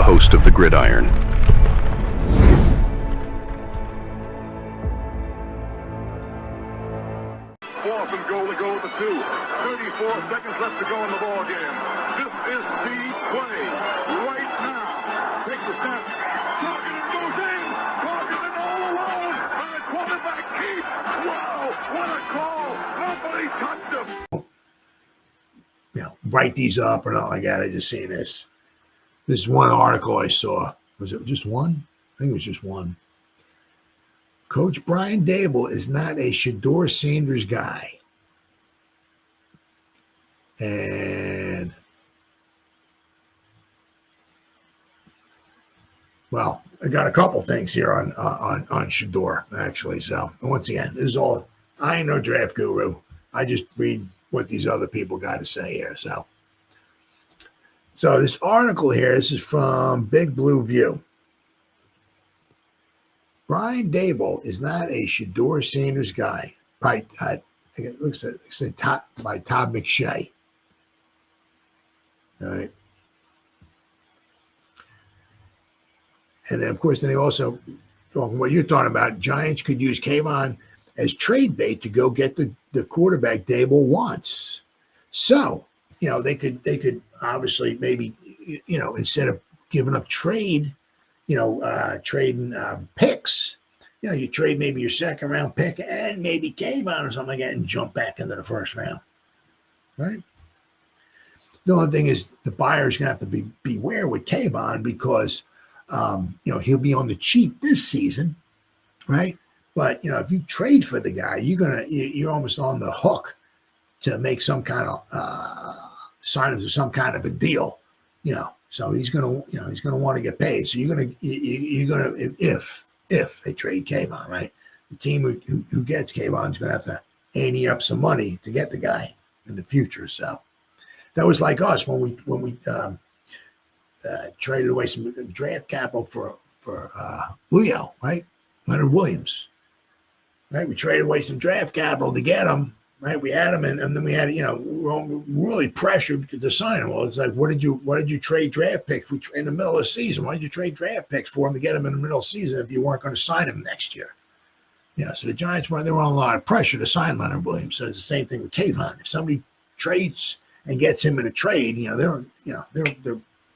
host of the Gridiron. Fourth and goal to go with the 2. 34 seconds left to go in the ball game. This is the play right now. Takes the snap. Targeted goes in. Targeted all alone. And the quarterback keeps. Wow, what a call. Nobody touched him. Write these up or not like that. I just seen this. This one article I saw. Was it just one? I think it was just one. Coach Brian Daboll is not a Shedeur Sanders guy. And, well, I got a couple things here on Shedeur, actually. So, once again, this is all, I ain't no draft guru. I just read what these other people got to say here. So this article here, this is from Big Blue View. Brian Daboll is not a Shedeur Sanders guy. By it looks like Todd McShay. All right. And then, of course, they also talking what you're talking about. Giants could use Kayvon as trade bait to go get the quarterback Daboll wants. So, they could obviously maybe, instead of giving up trading picks, you trade maybe your second round pick and maybe Kayvon or something like that and jump back into the first round. Right? The only thing is the buyer's going to have to beware with Kayvon because, he'll be on the cheap this season. Right? But, if you trade for the guy, you're almost on the hook to make some kind of sign him to some kind of a deal, So he's gonna want to get paid. So you're gonna if they trade Kayvon, right? The team who gets Kayvon is gonna have to ante up some money to get the guy in the future. So that was like us when we traded away some draft capital for Leo, right? Leonard Williams. Right, we traded away some draft capital to get him. Right, we had him, and then we had we were really pressured to sign him. Well, it's like, what did you trade draft picks in the middle of the season? Why did you trade draft picks for him to get him in the middle of the season if you weren't going to sign him next year? So the Giants were on a lot of pressure to sign Leonard Williams. So it's the same thing with Kayvon. If somebody trades and gets him in a trade, they're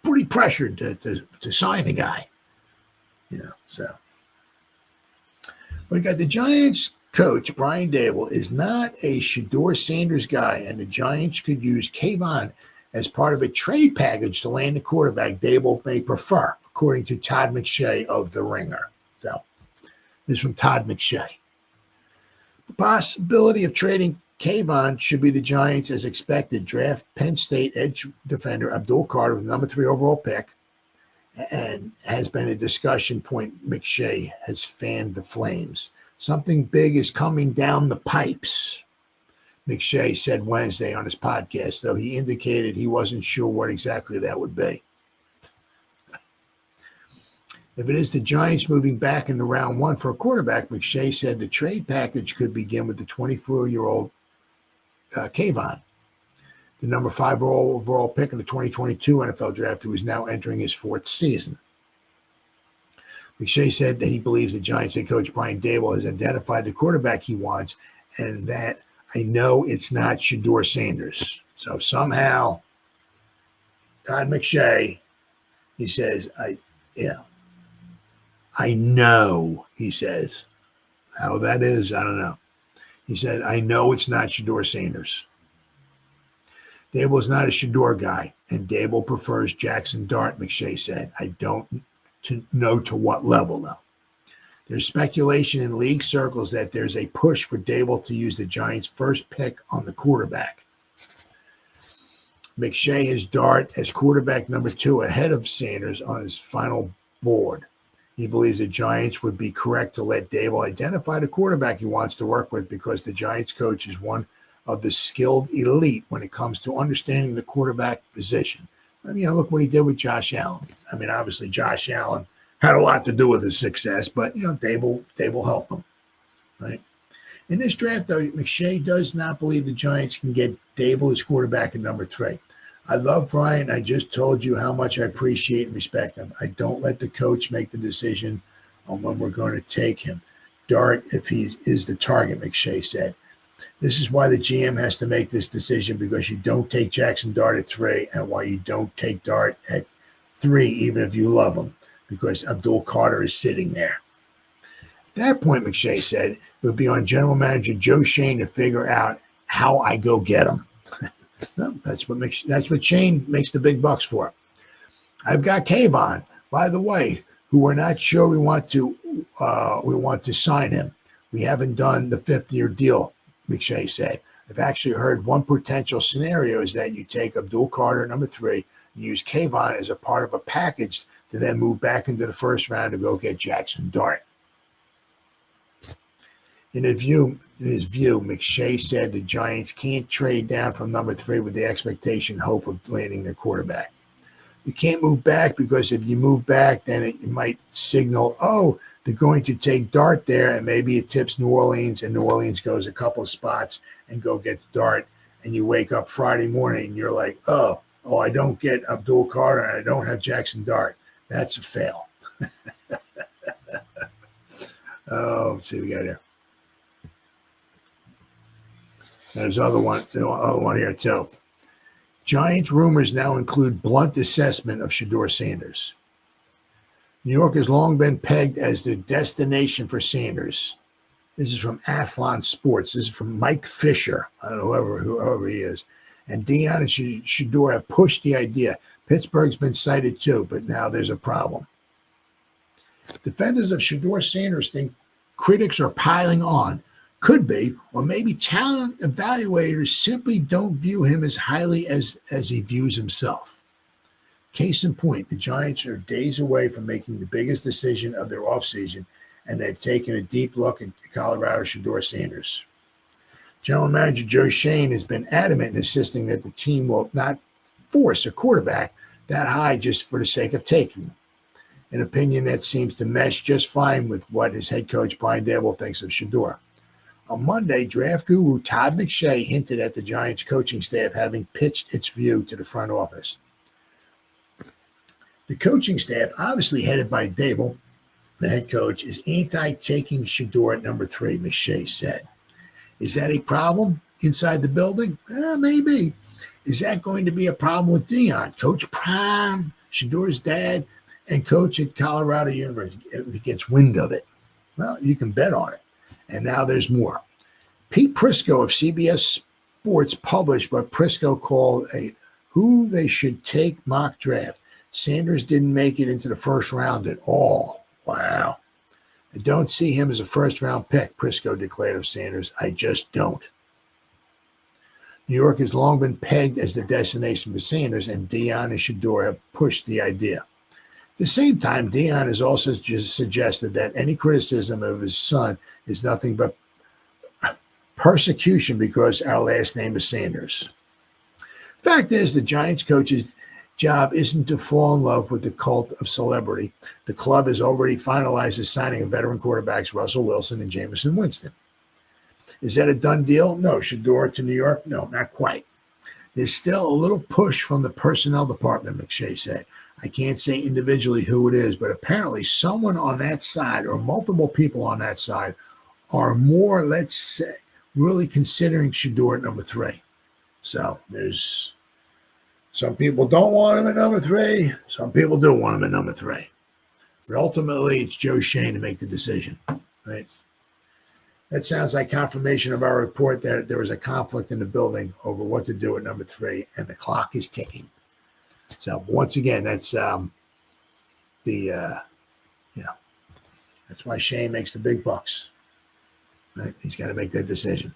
pretty pressured to sign a guy. So. We got the Giants coach, Brian Daboll, is not a Shedeur Sanders guy, and the Giants could use Kayvon as part of a trade package to land the quarterback Daboll may prefer, according to Todd McShay of The Ringer. So, this is from Todd McShay. The possibility of trading Kayvon should be the Giants, as expected, draft Penn State edge defender Abdul Carter with number 3 overall pick, and has been a discussion point. McShay has fanned the flames. Something big is coming down the pipes, McShay said Wednesday on his podcast, though he indicated he wasn't sure what exactly that would be. If it is the Giants moving back into round 1 for a quarterback, McShay said the trade package could begin with the 24-year-old Kayvon, the number 5 overall pick in the 2022 NFL draft, who is now entering his 4th season. McShay said that he believes the Giants head coach Brian Daboll has identified the quarterback he wants, and that I know it's not Shedeur Sanders. So somehow, Todd McShay, he says, I know, he says. How that is, I don't know. He said, I know it's not Shedeur Sanders. Daboll is not a Shedeur guy, and Daboll prefers Jackson Dart, McShay said. I don't know to what level, though. There's speculation in league circles that there's a push for Daboll to use the Giants' first pick on the quarterback. McShay has Dart as quarterback number 2 ahead of Sanders on his final board. He believes the Giants would be correct to let Daboll identify the quarterback he wants to work with because the Giants coach is one of the skilled elite when it comes to understanding the quarterback position. I mean, look what he did with Josh Allen. I mean, obviously Josh Allen had a lot to do with his success, but, Daboll helped him, right? In this draft, though, McShay does not believe the Giants can get Daboll as quarterback at number 3. I love Brian. I just told you how much I appreciate and respect him. I don't let the coach make the decision on when we're going to take him. Dart, if he is the target, McShay said. This is why the GM has to make this decision, because you don't take Jackson Dart at 3, and why you don't take Dart at 3, even if you love him, because Abdul Carter is sitting there. At that point, McShay said, it would be on general manager Joe Shane to figure out how I go get him. Well, that's what Shane makes the big bucks for. I've got Kayvon, by the way, who we're not sure we want to sign him. We haven't done the 5th-year deal, McShay said. I've actually heard one potential scenario is that you take Abdul Carter, number 3, and use Kayvon as a part of a package to then move back into the first round to go get Jackson Dart. In his view, McShay said the Giants can't trade down from number 3 with the expectation, hope of landing their quarterback. You can't move back, because if you move back, then it might signal, oh, they're going to take Dart there, and maybe it tips New Orleans, and New Orleans goes a couple of spots and go get Dart, and you wake up Friday morning and you're like, oh, I don't get Abdul Carter and I don't have Jackson Dart. That's a fail. Oh, let's see what we got here. There's another one here too. Giants rumors now include blunt assessment of Shedeur Sanders. New York has long been pegged as the destination for Sanders. This is from Athlon Sports. This is from Mike Fisher. I don't know whoever he is. And Deion and Shedeur have pushed the idea. Pittsburgh's been cited too, but now there's a problem. Defenders of Shedeur Sanders think critics are piling on. Could be, or maybe talent evaluators simply don't view him as highly as he views himself. Case in point, the Giants are days away from making the biggest decision of their offseason, and they've taken a deep look at Colorado Shedeur Sanders. General Manager Joe Shane has been adamant in insisting that the team will not force a quarterback that high just for the sake of taking. An opinion that seems to mesh just fine with what his head coach Brian Daboll thinks of Shedeur. On Monday, draft guru Todd McShay hinted at the Giants coaching staff having pitched its view to the front office. The coaching staff, obviously headed by Daboll, the head coach, is anti-taking Shedeur at number 3, McShay said. Is that a problem inside the building? Maybe. Is that going to be a problem with Deion, Coach Prime, Shedeur's dad, and coach at Colorado University? If he gets wind of it, well, you can bet on it. And now there's more. Pete Prisco of CBS Sports published what Prisco called a who they should take mock draft. Sanders didn't make it into the first round at all. Wow. I don't see him as a first-round pick, Prisco declared of Sanders. I just don't. New York has long been pegged as the destination for Sanders, and Deion and Shedeur have pushed the idea. At the same time, Deion has also just suggested that any criticism of his son is nothing but persecution because our last name is Sanders. Fact is, the Giants coach's job isn't to fall in love with the cult of celebrity. The club has already finalized the signing of veteran quarterbacks Russell Wilson and Jameson Winston. Is that a done deal? No. Shedeur to New York? No, not quite. There's still a little push from the personnel department, McShay said. I can't say individually who it is, but apparently someone on that side or multiple people on that side are more, let's say, really considering Shedeur at number 3. So there's some people don't want him at number 3. Some people do want him at number 3. But ultimately, it's Joe Shane to make the decision, right? That sounds like confirmation of our report that there was a conflict in the building over what to do at number 3, and the clock is ticking. So once again, that's that's why Shane makes the big bucks. Right? He's got to make that decision.